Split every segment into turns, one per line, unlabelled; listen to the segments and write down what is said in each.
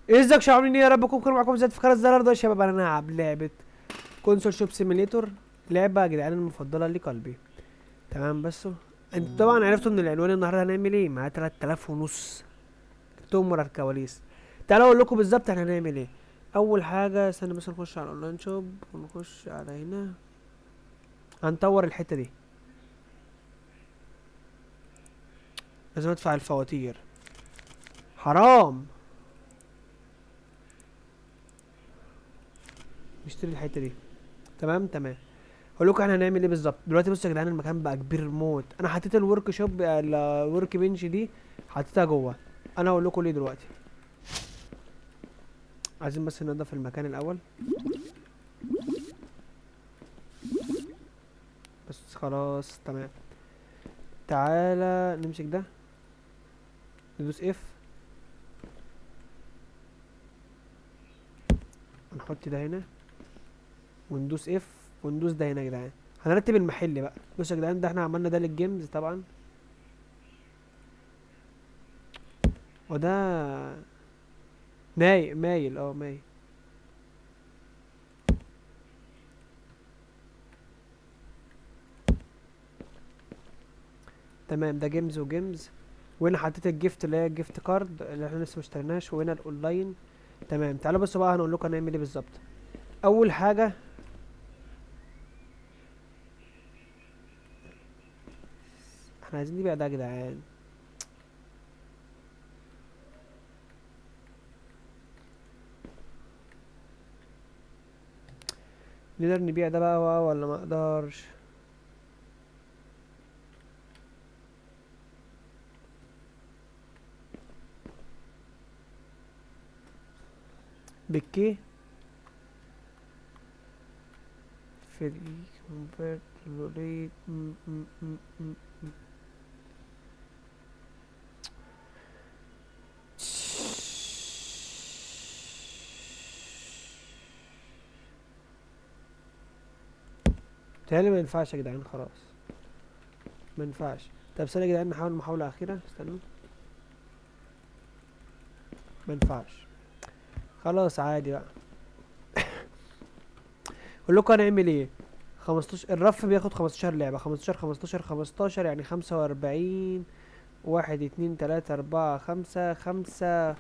ازيك يا عاملين ايه؟ يا رب اكون كل معاكم زي فقرة النهارده يا شباب. انا هلعب لعبة كونسول شوب سيميليتور، لعبة يا جدعان المفضلة لقلبي. تمام بس انتوا طبعا عرفتوا من العنوان النهارده هنعمل ايه. معايا 3000 ونص جبتهم ورا الكواليس. تعالوا اقول لكم بالظبط احنا هنعمل ايه. اول حاجة استنى بس نخش على الاونلاين شوب ونخش على هنا. هنطور الحتة دي. لازم ادفع الفواتير، حرام. نشتري الحتة دي. تمام. هقول لكم احنا هنعمل ايه بالظبط دلوقتي. بصوا يا جدعان المكان بقى كبير موت. انا حطيت الورك شوب الورك بنش دي حطيتها جوه. انا هقول لكم ليه دلوقتي. عايزين بس ننضف المكان الاول. بس خلاص تمام. تعالى نمسك ده، ندوس اف، نحط ده هنا وندوس اف وندوس ده هنا يا جدعان. هنرتب المحل بقى. بصوا يا جدعان ده احنا عملنا ده للجيمز طبعا، وده مايل مايل. تمام ده جيمز وجيمز. وهنا حطيت الجيفت اللي هي الجيفت كارد اللي احنا لسه مشتريناش، وهنا الاونلاين. تمام تعالوا بصوا بقى هنقول لكم هنعمل ايه بالظبط. اول حاجه احنا عايزين نبيع ده يا جدعان. نقدر نبيع ده بقى ولا ما اقدرش؟ بكي فري كونفرت ريت. بتهيألي ما ينفعش يا جدعان، خلاص ما ينفعش. طب ثانية يا جدعان نحاول محاولة أخيرة، استنوا. ما ينفعش، خلاص عادي بقى. اقول لكم هنعمل ايه. 15 الرف بياخد 15 لعبة، 15 يعني 45. 1 2 3 4 5 5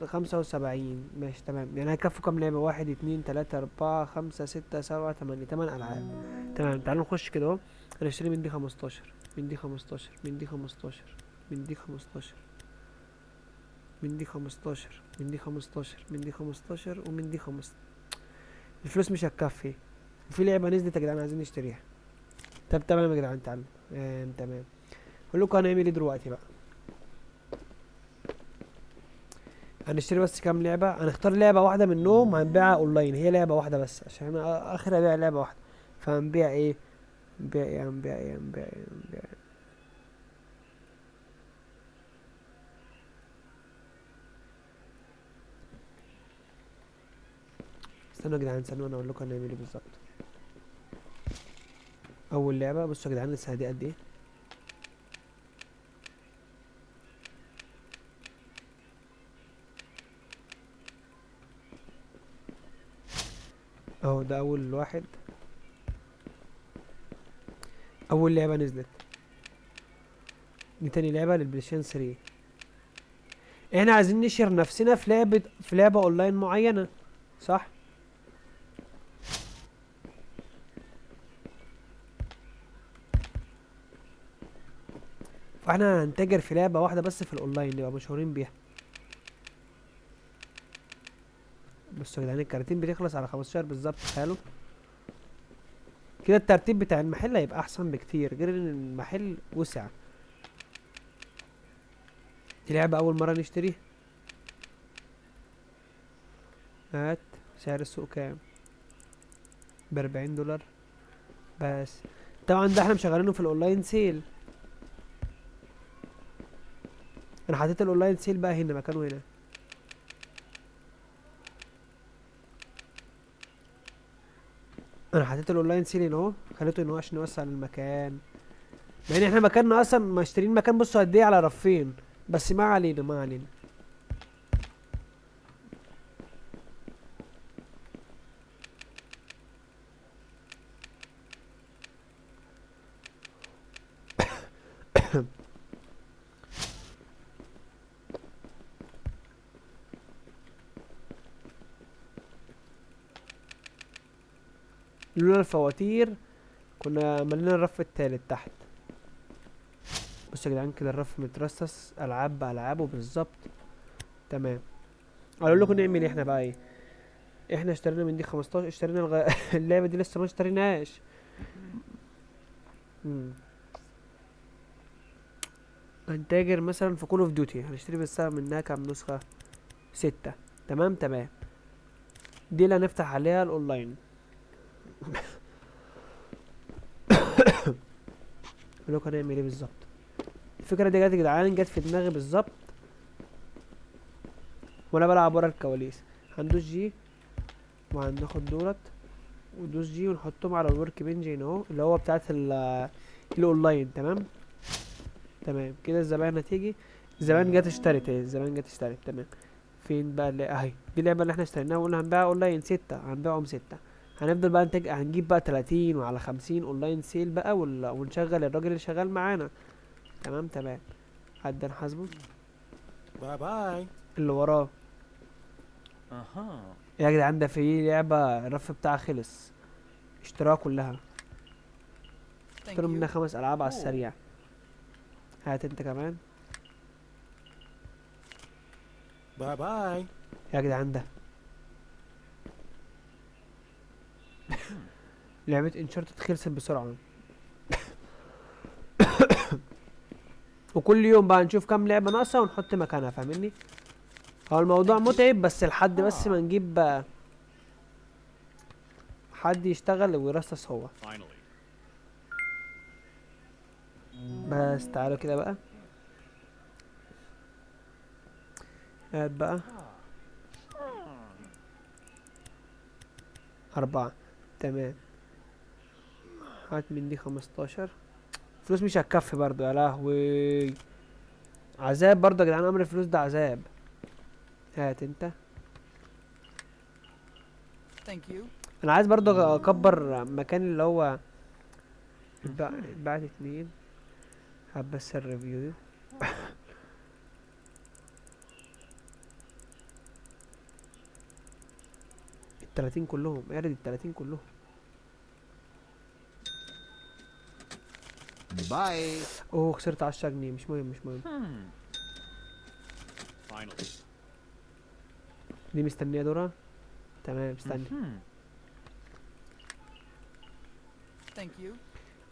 75. ماشي تمام. يعني هيكفوا كام لعبة؟ 1 2 3 4 5 6 7 8 8 ألعاب. تمام تعالوا نخش كده اهو. هنشتري من دي 15، من دي 15، من دي 15، من دي 15، من دي 15، من دي 15، من دي 15 ومن دي 15. الفلوس مش هتكفي. وفي لعبة نزلت يا جدعان عايزين نشتريها. طب تمام يا جدعان تعالوا. تمام. اقول لكم هنعمل ايه دلوقتي بقى. هنشتري بس كام لعبة. هنختار لعبة واحدة منهم هنبيعها اونلاين، هي لعبة واحدة بس عشان انا اخر ابيع لعبة واحدة. فهنبيع ايه؟ هنبيع ايه؟ استنوا يا جدعان استنوا انا اقول لكم هنعمل ايه بالظبط. اول لعبة بصوا يا جدعان لسه دي قد ايه. اهو ده اول واحد، اول لعبة نزلت. دي تاني لعبة للبلايستيشن 3. احنا عايزين نشهر نفسنا في لعبة اونلاين معينة، صح؟ فاحنا هنتاجر في لعبة واحدة بس في الاونلاين نبقى مشهورين بيها. بصوا يا جدعان الكراتين بتخلص على 15 بالظبط، تخيلوا. كده الترتيب بتاع المحل هيبقى احسن بكتير، غير ان المحل وسع. دي لعبة اول مرة نشتريها. هات. سعر السوق كام؟ ب40 دولار بس. طبعا ده احنا مشغلينه في الاونلاين سيل. انا حطيت الاونلاين سيل بقى هنا مكانه هنا. انا حطيت الاونلاين سيل هنا اهو، خليته ان هو عشان نوسع المكان. مع ان احنا مكاننا اصلا مشترين مكان. بصوا قد ايه على رفين. بس ما علينا ما علينا. لولا الفواتير كنا ملينا الرف التالت تحت. بصوا يا جدعان كده الرف مترصص العاب بالعابه بالظبط. تمام. اقول لكم نعمل ايه احنا بقى ايه. احنا اشترينا من دي 15، اشترينا اللعبه دي لسه ما اشتريناهاش. هنتاجر مثلا في كول اوف ديوتي، هنشتري بس منها كام نسخه؟ 6. تمام تمام. دي اللي هنفتح عليها الاونلاين. اقول لكم هنعمل ايه بالظبط. الفكره دي جت يا جدعان، جت في دماغي بالظبط وانا بلعب ورا الكواليس. هندوس جي وهناخد دولت ودوس جي ونحطهم على الورك بنج هنا اهو، اللي هو بتاعت الاونلاين. تمام تمام كده. الزباين هتيجي. الزباين جت اشترت اهي، الزباين جت اشترت. تمام. فين بقى اللي اهي دي اللعبه اللي احنا اشتريناها وقلنا هنبيعها اونلاين 6، هنبيعهم 6. هنفضل بقى نتاج، هنجيب بقى 30 وعلى 50 اونلاين سيل بقى ونشغل الراجل اللي شغال معانا. تمام تمام. حد نحاسبه
باي باي.
اللي وراه.
اها.
يا جدعان ده في لعبه الرف بتاعها خلص، اشتراها كلها. اشتروا منها 5 العاب على السريع. هات انت كمان.
باي باي.
يا جدعان ده لعبة انشارتد خلصت بسرعة. وكل يوم بقى نشوف كام لعبة ناقصة ونحط مكانها، فاهمني؟ هو الموضوع متعب بس لحد بس ما نجيب بقى حد يشتغل ويرصص هو. بس تعالوا كده بقى. هات بقى 4. تمام. هات من دي 15. فلوس مش هتكفي برضو يا لهوي. عذاب برضو يا جدعان، امر الفلوس ده عذاب. هات انت. انا عايز برضو اكبر مكان اللي هو اتباعت 2. هات بس الريفيو دي. ال30 كلهم، اعرض ال30 كلهم.
باي.
اوه خسرت 10 جنيه، مش مهم مش مهم. دي مستنيه دورها. تمام استني.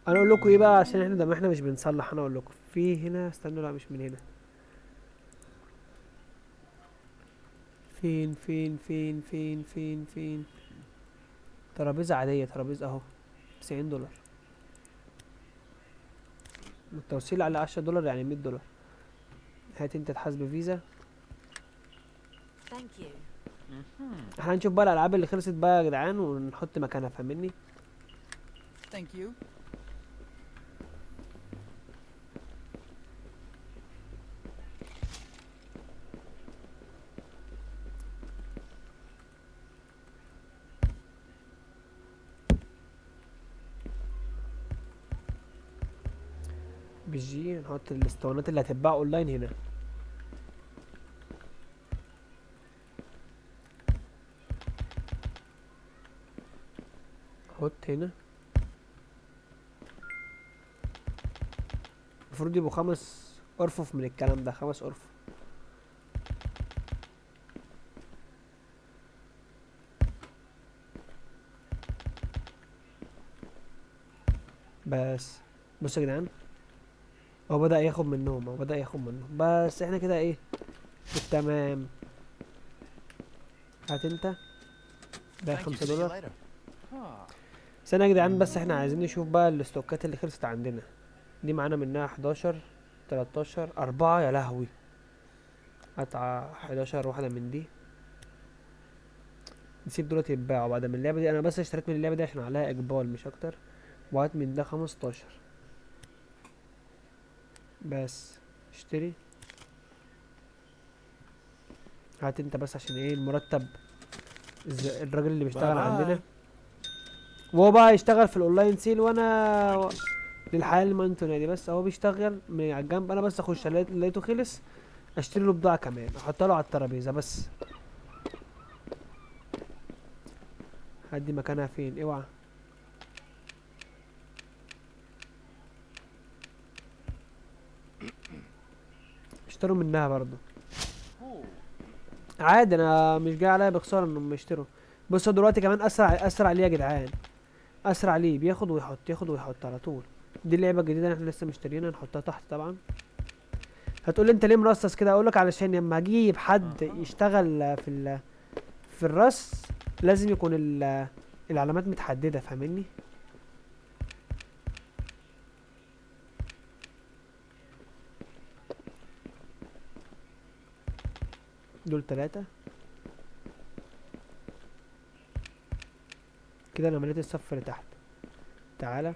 انا اقول لكم ايه بقى عشان احنا ده احنا مش بنصلح. انا اقول لكم في هنا، استنوا لا مش من هنا. فين ترابيزه عاديه، ترابيزه اهو $90. التوصيل على $10 يعني $100. هات انت تحاسب فيزا. احنا هنشوف بقى الالعاب اللي خلصت بقى يا جدعان ونحط مكانها، فاهمني؟ بالجي نحط الاسطوانات اللي هتتباع اونلاين هنا. حط هنا. المفروض يبقوا 5 ارفف من الكلام ده، 5 ارفف. بس بصوا يا جدعان، هو بدأ ياخد منهم، بس احنا كده ايه في التمام. هات انت ده $5. استنى يا جدعان بس احنا عايزين نشوف بقى الاستوكات اللي خلصت عندنا. دي معانا منها 11 13 4. يا لهوي. هات 11 واحدة من دي. نسيب دول يتباعوا بعد من اللعبة دي. انا بس اشتريت من اللعبة دي عشان عليها اقبال مش اكتر. وهات من ده 15. بس اشتري. هات انت بس عشان ايه المرتب. الراجل اللي بيشتغل عندنا وهو بقى يشتغل في الاونلاين سيل، وانا للحياة المونتونية دي بس هو بيشتغل من على الجنب. انا بس اخش لقيته خلص اشتري له بضاعة كمان احطها له على الترابيزة بس. هدي مكانها فين؟ اوعى. اشتروا منها برضو.
Oh.
عادي، انا مش جاي عليا بخساره انهم يشتروا. بصوا دلوقتي كمان اسرع ليه يا جدعان؟ اسرع ليه، بياخد ويحط ياخد ويحط على طول. دي اللعبه الجديده اللي احنا لسه مشتريينها، نحطها تحت طبعا. هتقول لي انت ليه مرصص كده؟ اقول لك علشان لما اجيب حد يشتغل في الرص لازم يكون العلامات متحدده، فاهمني؟ دول 3 كده. انا مليت الصف اللي تحت. تعالى.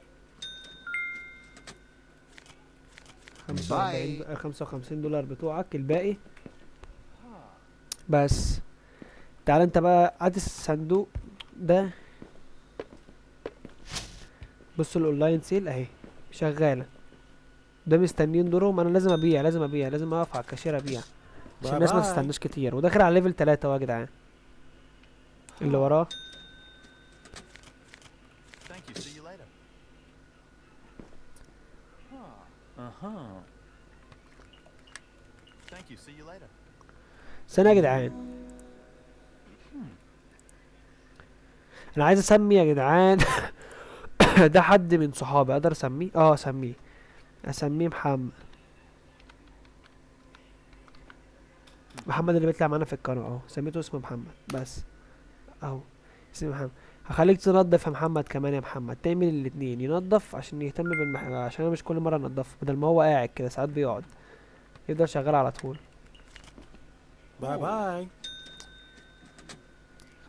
45
باي.
55 دولار بتوعك، الباقي بس. تعالى انت بقى، هات الصندوق ده. بص الاونلاين سيل اهي شغاله. ده مستنيين دورهم، انا لازم ابيع لازم ابيع، لازم اقف على الكاشير ابيع عشان
باي
الناس ما
باي.
تستناش كتير. وداخل على ليفل 3 اهو يا جدعان. اللي وراه
Thank you. See you later. Uh-huh. Thank you. See you later.
سنة يا جدعان. انا عايز اسمي يا جدعان. ده حد من صحابي اقدر اسميه؟ اه اسميه. اسميه محمد. محمد اللي بيطلع معانا في القناة اهو، سميته اسمه محمد بس اهو. اسمه محمد. هخليك تنضف يا محمد كمان، يا محمد تعمل الاتنين، ينضف عشان يهتم عشان انا مش كل مرة انضفه، بدل ما هو قاعد كده ساعات بيقعد، يفضل شغال على طول.
Bye bye.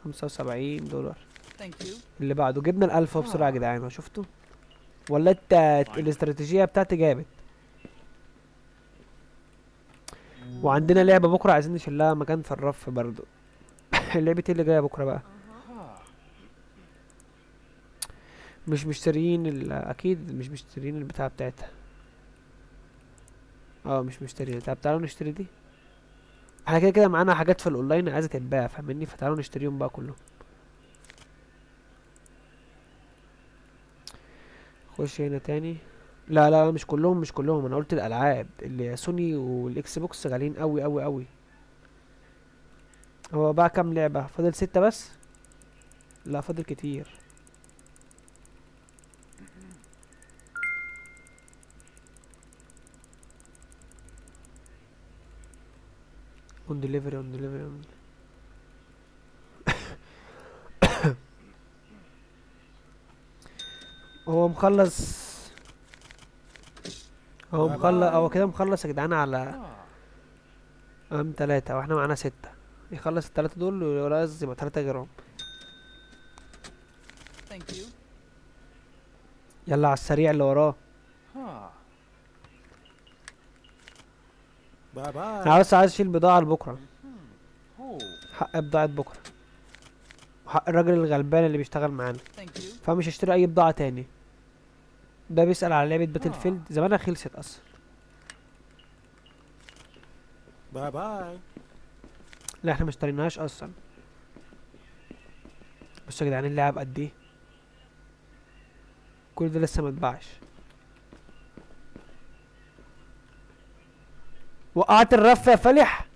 75 دولار.
Thank you.
اللي بعده جبنا الألف بسرعة يا جدعان، شفتوا؟ ولا انت الاستراتيجية بتاعتي جابت. وعندنا لعبة بكرة عايزين نشيلها مكان في الرف برضو. اللعبة اللي جاية بكرة بقى. مش مشتريين اكيد مش مشتريين البتاع بتاعتها. اه مش مشتريين. طب تعالوا نشتري دي. احنا كده كده معانا حاجات في الاونلاين عايزة تتباع، فاهمني؟ فتعالوا نشتريهم بقى كلهم. خش هنا تاني. لا لا مش كلهم مش كلهم، انا قلت الالعاب اللي سوني والاكس بوكس غاليين قوي قوي قوي. هو بقى كام لعبة؟ فاضل 6 بس. لا فاضل كتير. اون ديليفري اون ديليفري اون. هو مخلص. هو
باي
مخلص، هو
باي.
كده مخلص يا جدعان على ام 3 واحنا معانا 6. يخلص ال3 دول ولا قصدي يبقى 3 غيرهم.
Thank you.
يلا على السريع اللي وراه.
باي
انا
باي.
بس عايز اشيل بضاعة لبكرة.
Oh.
حق بضاعة بكرة، وحق الراجل الغلبان اللي بيشتغل معانا.
Thank you.
فمش هشتري اي بضاعة تاني. ده بيسأل على لعبة باتل فيلد، زمانها خلصت اصلا.
باي باي.
لا احنا مشتريناهاش اصلا. بصوا يا جدعان اللعب قد ايه، كل ده لسه ما اتباعش. وقعت الرف يا فالح.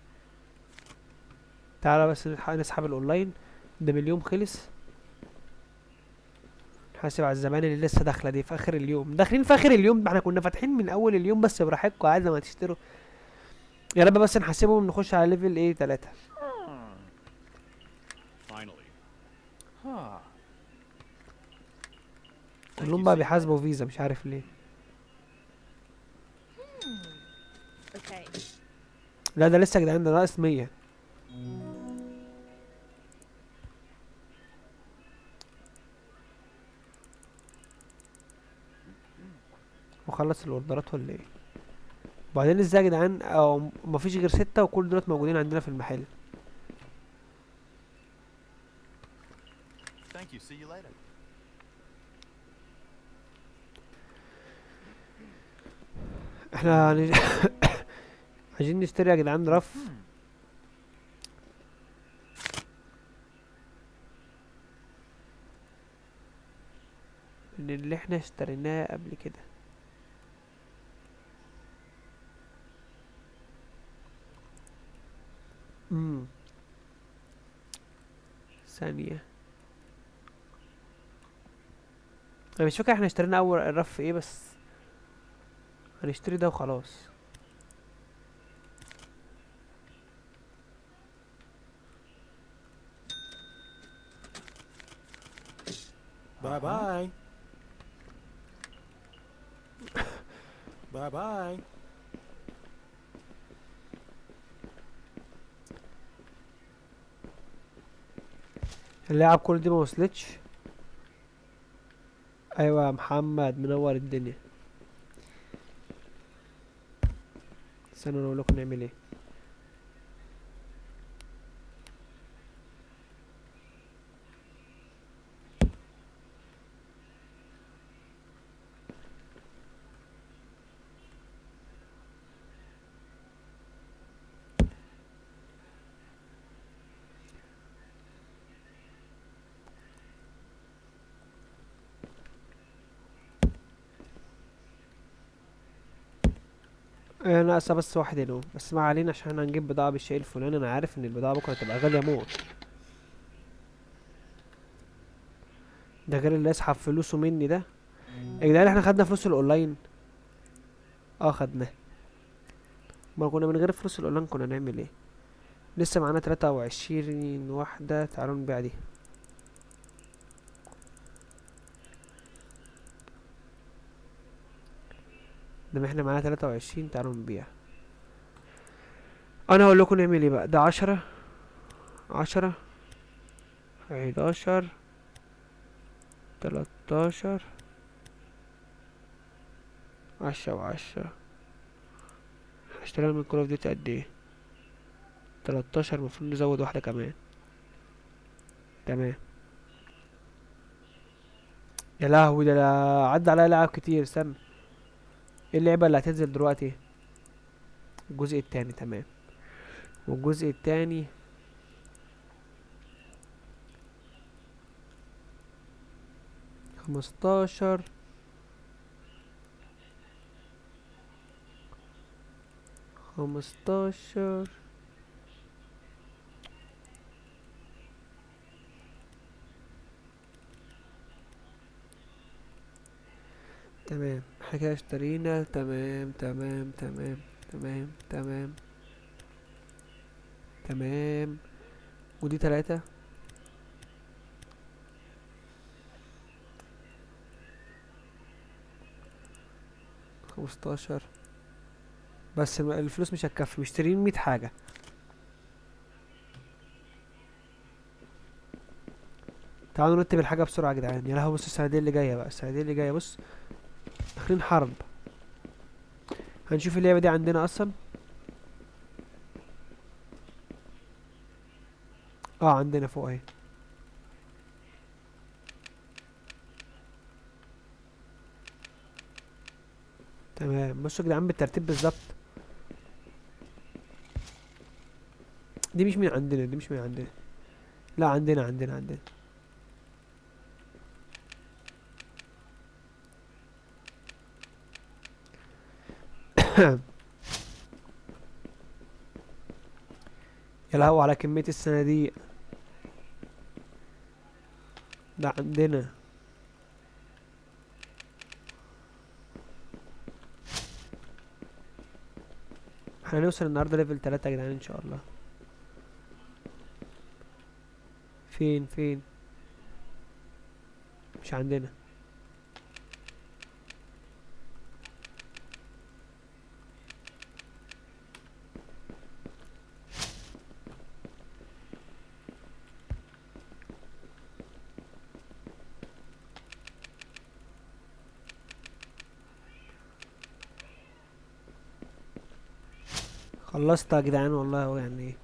تعالى بس نسحب الاونلاين. ده اليوم خلص. نحاسب على الزمان اللي لسه داخله دي في اخر اليوم، داخلين في اخر اليوم. ما احنا كنا فاتحين من اول اليوم، بس براحتكم عايز ما تشتروا. يا رب بس نحاسبهم نخش على ليفل ايه 3.
Finally.
كلهم بقى بيحاسبوا فيزا مش عارف ليه.
Okay.
لا ده لسه يا جدعان، ده ناقص 100. وخلص الاوردرات ولا ايه؟ وبعدين ازاي يا جدعان؟ او مفيش غير 6 وكل دولت موجودين عندنا في المحل.
Thank you. See you later.
احنا عايزين نشتري يا جدعان رف. من اللي احنا اشتريناه قبل كده. امم ثانية. انا مش فاكر احنا اشترينا اول رف ايه، بس هنشتري ده وخلاص.
Bye bye. Bye bye.
اللاعب كل دي ما وصلتش. ايوه يا محمد منور الدنيا. استنى انا اقول لكم نعمل ايه. ناقصة بس واحد هنا اهو، بس ما علينا عشان احنا هنجيب بضاعة بالشيء الفلاني. انا عارف ان البضاعة بكرة تبقى غالية موت. ده غير اللي يسحب فلوسه مني ده. يا جدعان احنا خدنا فلوس الاونلاين. اه خدناه. ما كنا من غير فلوس الاونلاين كنا نعمل ايه؟ لسه معانا 23 واحدة، تعالوا نبيع دي. ده احنا معانا 23، تعالوا نبيع. انا هقول لكم نعمل ايه بقى. ده 10 10 11 13 10 و10. اشترينا من كول اوف ديوتي قد ايه؟ 13. المفروض نزود واحدة كمان. تمام. يا لهوي ده عدى عليا لعب كتير. استنى، ايه اللعبة اللي هتنزل دلوقتي؟ الجزء التاني. تمام. والجزء التاني 15 15. تمام احنا كده اشترينا. تمام تمام تمام تمام تمام تمام. ودي 3. 15. بس الفلوس مش هتكفي، مشترين 100 حاجة. تعالوا نرتب الحاجة بسرعة يا جدعان. يا لهوي بص الصناديق اللي جاية بقى، الصناديق اللي جاية بص. داخلين حرب. هنشوف اللعبة دي عندنا اصلا. اه عندنا فوق اهي. تمام بصوا يا جدعان بالترتيب بالظبط. دي مش من عندنا، دي مش من عندنا. لا عندنا عندنا عندنا. يا لهوي على كمية الصناديق. ده عندنا. احنا هنوصل النهارده ليفل 3 يا جدعان ان شاء الله. فين فين؟ مش عندنا. خلصت يا جدعان والله. هو يعني ايه،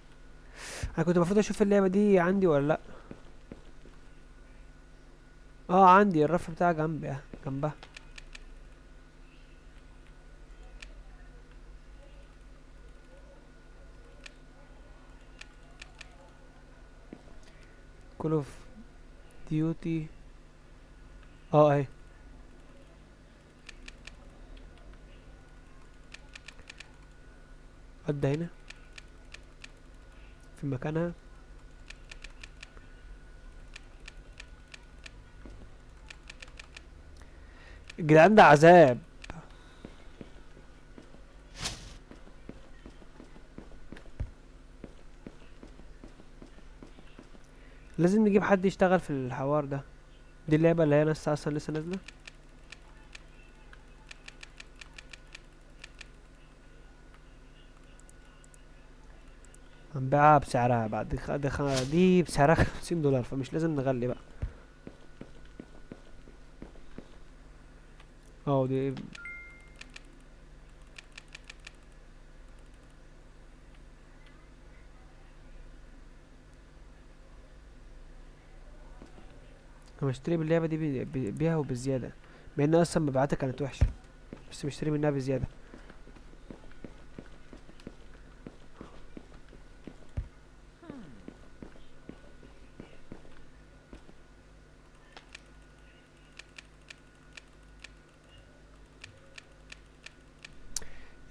انا كنت المفروض اشوف اللعبة دي عندي ولا لا. اه عندي الرف بتاعها جنبي جنبها. كول اوف ديوتي. اه اهي. قد هنا. في مكانها. الجدعان ده عذاب. لازم نجيب حد يشتغل في الحوار ده. دي اللعبة اللي هي لسه نازلة. هنبيعها بسعرها بعد دي بسعرها 50 دولار، فمش لازم نغلي بقى. اه دي انا مشتري باللعبة دي بيها وبزيادة، مع ان اصلا مبيعاتها كانت وحشة، بس مشتري منها بزيادة.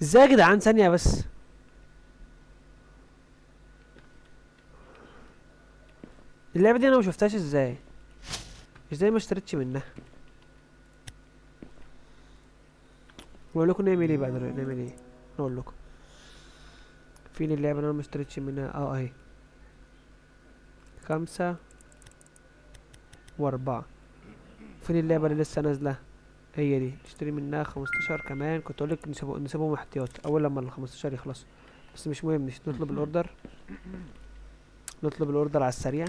ازاي يا جدعان؟ ثانية بس. اللعبة دي انا ما شفتهاش ازاي ما اشتريتش منها؟ بقول لكم نعمل ايه بقى دلوقتي؟ نعمل ايه؟ اقول لكم فين اللعبة اللي انا ما اشتريتش منها. اهي 5 و4. فين اللعبة اللي لسه نازلة؟ هي دي نشتري منها 15 كمان. كنت اقولك نسيبهم احتياط اول لما ال15 يخلصوا، بس مش مهم. نطلب الاوردر. نطلب الاوردر على السريع.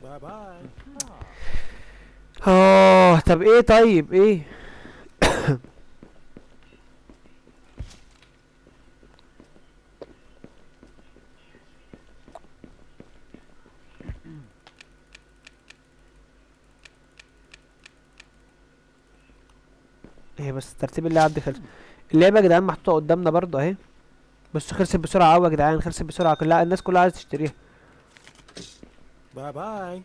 باي باي.
طب ايه؟ طيب ايه؟ هي بس ترتيب اللعب دي خلص. اللعبة يا جدعان محطوطة قدامنا برضه اهي، بس خلصت بسرعة اوي يا جدعان، خلصت بسرعة. كلها الناس كلها عايزة تشتريها.
باي باي.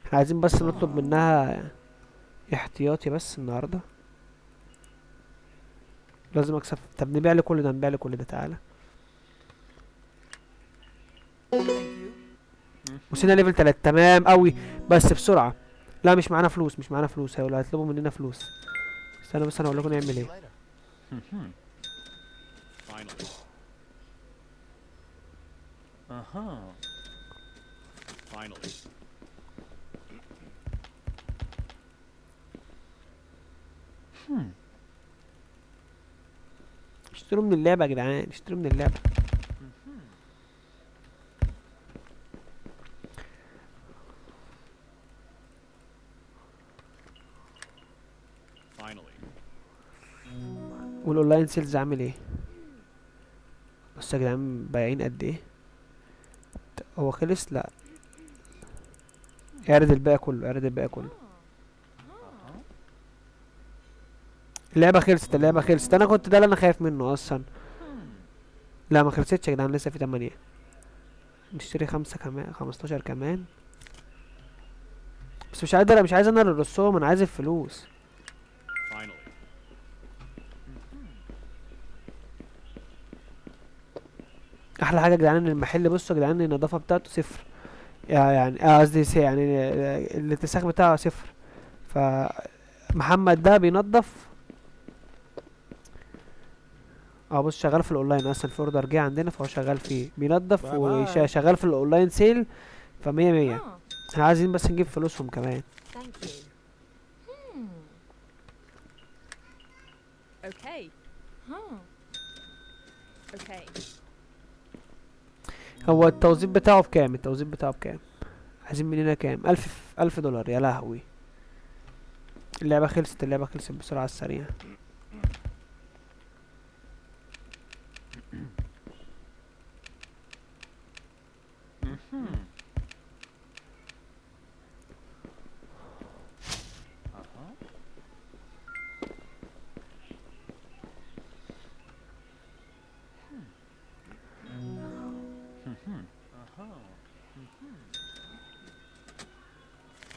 احنا عايزين بس نطلب منها احتياطي بس النهاردة. لازم اكسب. طب نبيع لي كل ده، نبيع لي كل ده. تعالى. وصلنا ليفل 3 تمام قوي، بس بسرعة. لا مش معانا فلوس، مش معانا فلوس. هيقولوا هيطلبوا مننا فلوس. استنى بس انا هقول لكم نعمل ايه.
Finally. Uh-huh. Finally.
اشتروا من اللعبة يا جدعان، اشتروا من اللعبة.
Finally.
والاونلاين سيلز عامل ايه؟ بص يا جدعان بايعين قد ايه. هو خلص؟ لا. اعرض الباقي كله، اعرض الباقي كله. اللعبة خلصت، اللعبة خلصت. انا كنت ده اللي انا خايف منه اصلا. لا ما خلصتش يا جدعان، لسه في 8. نشتري 5 كمان، 15 كمان. بس مش عايز انا اللي ارصهم، انا عايز الفلوس.
Finally.
احلى حاجه يا جدعان ان المحل، بصوا يا جدعان النظافه بتاعته صفر. يعني قصدي يعني الاتساخ بتاعه صفر. فمحمد ده بينظف. بص شغال في الاونلاين اصلا، في اوردر جه عندنا فهو شغال فيه بينظف،
باي باي.
وشغال في الاونلاين سيل. فمية مية.
Ah,
احنا عايزين بس نجيب فلوسهم كمان.
thank you. Okay. Huh. Okay.
هو التوظيف بتاعه بكام؟ التوظيف بتاعه بكام؟ عايزين مننا كام؟ 1000 دولار. يا لهوي. اللعبة خلصت، اللعبة خلصت بسرعة على السريع.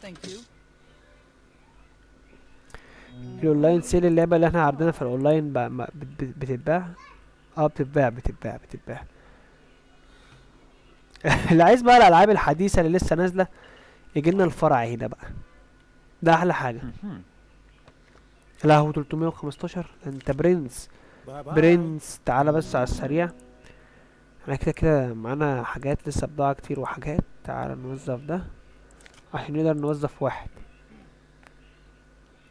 Thank you.
الاونلاين سيل، اللعبة اللي احنا عارضينها في الاونلاين بتتباع. بتتباع. اللي عايز بقى الالعاب الحديثه اللي لسه نازله يجي لنا الفرع هنا بقى، ده احلى حاجه. لا هو 315 انت برنس.
Bye bye.
برنس تعالى بس على السريع، احنا كده كده معانا حاجات لسه بضاعة كتير وحاجات. تعالى نوظف ده عشان نقدر نوظف واحد.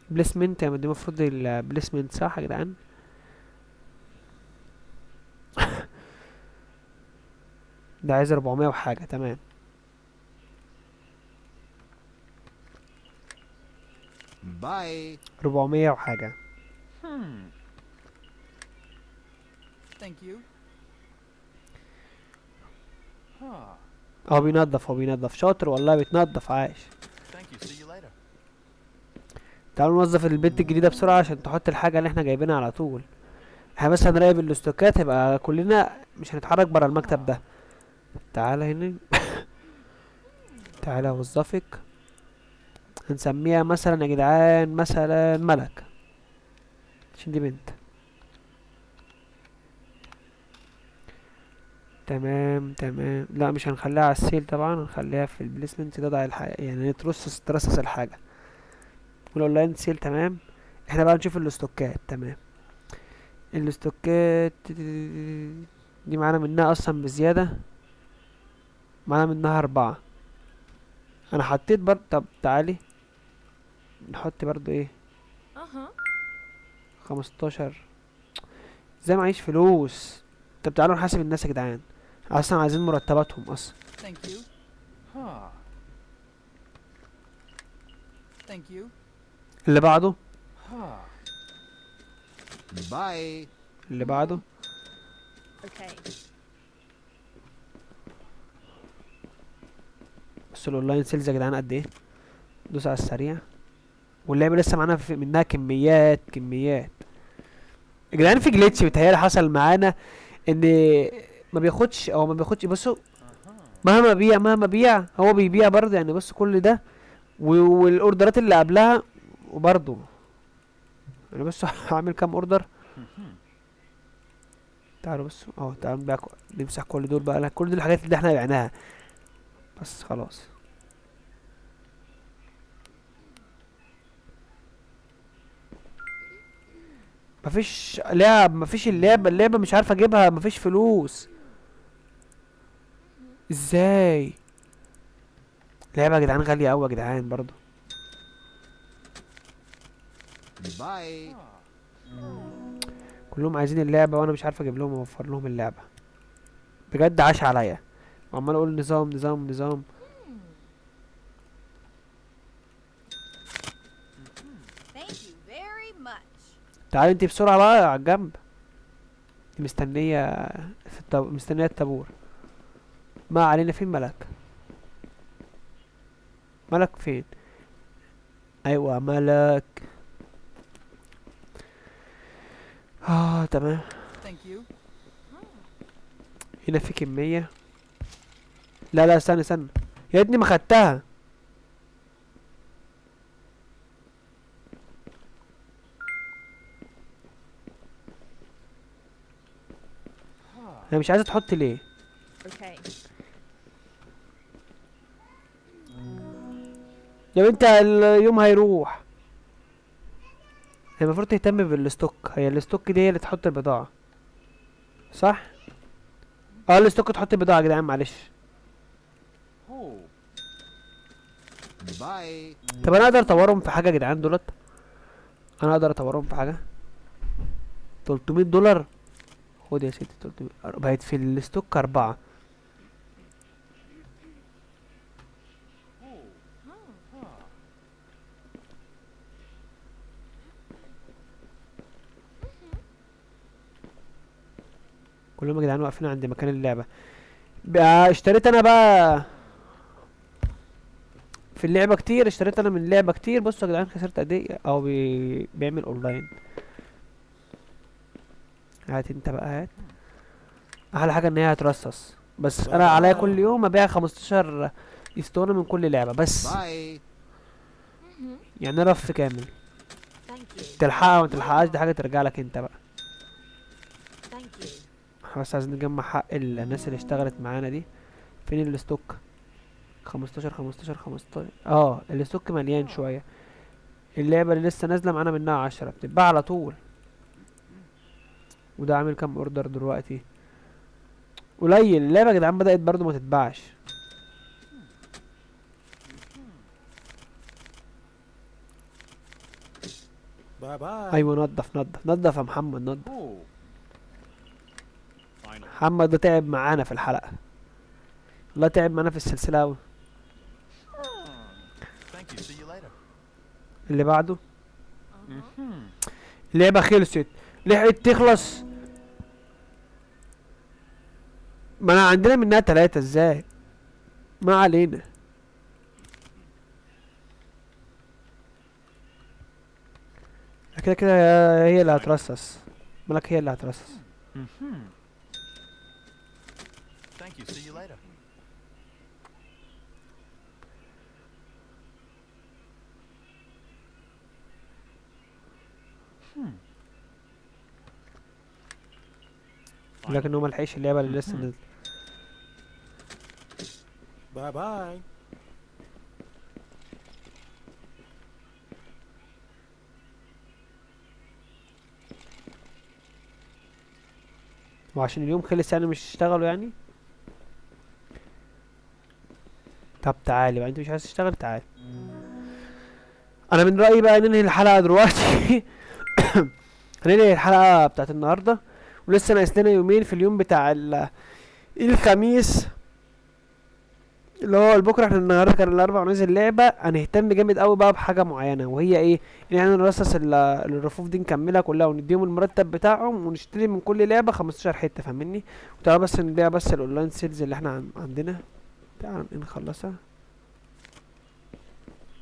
بليسمنت يا دي المفروض البليسمنت صح يا جدعان؟ ده عايز 400 وحاجة، تمام.
Bye.
400 وحاجة.
Thank you.
هو بينضف، هو بينضف شاطر والله، بيتنضف عايش.
Thank you. See you later.
تعالوا نوظف البنت الجديدة بسرعة عشان تحط الحاجة اللي احنا جايبينها على طول. احنا بس هنراقب الاستوكات، هيبقى كلنا مش هنتحرك برا المكتب ده. تعالى هنا. تعالى اوظفك، هنسميها مثلا يا جدعان مثلا ملك عشان دي بنت. تمام تمام. لا مش هنخليها على السيل طبعا، هنخليها في البليسمنت تضع الحاجة، يعني ترصص الحاجة والاونلاين سيل. تمام. احنا بقى نشوف الاستوكات. تمام. الاستوكات دي معانا منها اصلا بزيادة، معانا منها 4. انا حطيت برضه، طب تعالي نحط برضه ايه
Uh-huh.
15. ازاي معيش فلوس؟ طب تعالوا نحاسب الناس يا جدعان، اصلا عايزين مرتباتهم اصلا.
Thank you. Thank you.
اللي بعده،
Bye.
اللي بعده.
Okay.
بصوا الاونلاين سيلز يا جدعان قد ايه، دوس على السريع. واللعبة لسه معانا منها كميات كميات يا جدعان. في جليتش بيتهيألي حصل معانا ان ما بياخدش او ما بياخدش. بصوا مهما بيع هو بيبيع برضه، يعني بص كل ده والاوردرات اللي قبلها وبرضه يعني بصوا هعمل كام اوردر. تعالوا بصوا اهو، تعالوا نبيع نمسح كل دول بقى، كل دي الحاجات اللي احنا بعناها بس خلاص. مفيش لعب، مفيش اللعبة مش عارف اجيبها، مفيش فلوس. ازاي؟ لعبة يا جدعان غالية اوي يا جدعان برضو.
Bye.
كلهم عايزين اللعبة وانا مش عارف اجيب لهم اوفر لهم اللعبة. بجد عاش عليا وعمال اقول نظام نظام نظام.
Thank you very much.
تعالي انتي بسرعة بقى على الجنب، انتي مستنية في مستنية الطابور. ما علينا. فين ملك؟ ملك فين؟ ايوه ملك. تمام.
Thank you.
هنا في كمية. لا استنى استنى يا ابني ما خدتها. انا مش عايزة تحط ليه؟
Okay.
يا بنت اليوم هيروح. هي المفروض تهتم بالستوك، هي الستوك دي هي اللي تحط البضاعة صح؟ الستوك تحط البضاعة يا جدعان معلش.
Bye.
طب انا اقدر اطورهم في حاجة يا جدعان دولت؟ انا اقدر اطورهم في حاجة؟ 300 دولار. خد يا ستي 300 بقت في الستوك 4. كلهم يا جدعان واقفين عند مكان اللعبة. بقى اشتريت انا بقى في اللعبة كتير، اشتريت انا من اللعبة كتير. بصوا يا جدعان خسرت قد ايه، او بيعمل اونلاين. هات انت بقى هات. احلى حاجة ان هي هترصص، بس انا عليا كل يوم ابيع 15 اسطوانة من كل لعبة بس.
Bye.
يعني رف كامل.
Thank you.
تلحقها وما تلحقهاش دي حاجة ترجع لك انت بقى.
Thank you.
احنا بس عايزين نجمع حق الناس اللي اشتغلت معانا دي. فين الستوك؟ 15 15 15. الستوك مليان شويه. اللعبه اللي لسه نازله معانا منها 10 بتتباع على طول. وده عامل كام اوردر دلوقتي؟ قليل. اللعبه يا جدعان بدات برضو ما تتباعش.
Bye bye.
ايوه نضف نضف نضف يا محمد نضف.
Oh. Finally.
محمد ده تعب معانا في الحلقه. والله تعب معانا في السلسله اوي.
Thank you. See you later.
اللي بعده
Mm-hmm.
اللعبه خلصت. لحقت تخلص. ما انا عندنا منها 3 ازاي؟ ما علينا. كده كده هي اللي هترصص. مالك هي اللي هترصص.
Mm-hmm.
Thank you. See you later.
لكن هو ملحقش اللعبه اللي لسه نازله.
Bye bye.
وعشان اليوم خلص يعني مش هتشتغلوا يعني؟ طب تعالي بقى، انت مش عايز تشتغل؟ تعالي. انا من رأيي بقى ننهي الحلقة دلوقتي. هننهي الحلقة بتاعت النهاردة، ولسه ناقص لنا يومين في اليوم بتاع الخميس اللي هو بكره. احنا النهارده كان الاربع ونازل لعبة. هنهتم جامد قوي بقى بحاجة معينة، وهي ايه؟ ان احنا نرصص الرفوف دي نكملها كلها ونديهم المرتب بتاعهم، ونشتري من كل لعبة 15 حتة، فاهمني؟ وتعالى بس نبيع بس الاونلاين سيلز اللي احنا عندنا. تعالى نخلصها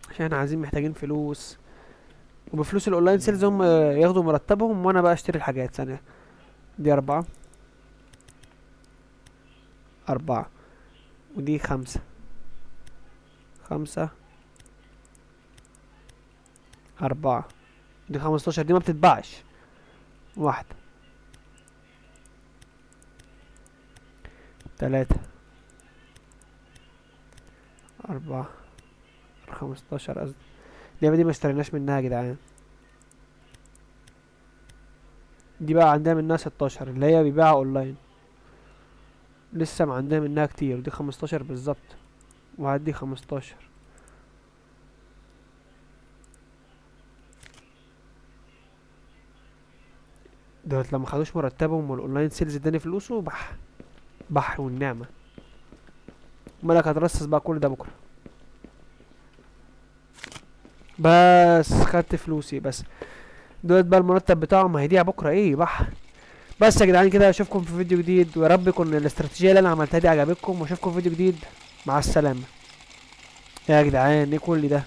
عشان احنا عايزين محتاجين فلوس، وبفلوس الاونلاين سيلز هم ياخدوا مرتبهم وانا بقى اشتري الحاجات. ثانية دي 4 4 ودي 5 5 4 دي 15. دي ما بتتباعش. 1 3 4 15 قصدي. اللعبة دي ما اشتريناش منها يا جدعان. دي بقى عندنا منها 16 اللي هي بيبيعها اونلاين. لسه ما عندنا منها كتير. ودي 15 بالظبط، وهدي 15. دولت لما خدوش مرتبهم والاونلاين سيلز اداني فلوسه بح والنعمة. مالك هترصص بقى كل ده بكره. بس خدت فلوسي بس. دولت بقى المرتب بتاعهم هيضيع بكره. ايه بح. بس يا جدعان كده اشوفكم في فيديو جديد، ويا رب يكون الاستراتيجيه اللي انا عملتها دي عجبتكم، واشوفكم في فيديو جديد. مع السلامه. يا جدعان ايه كل ده؟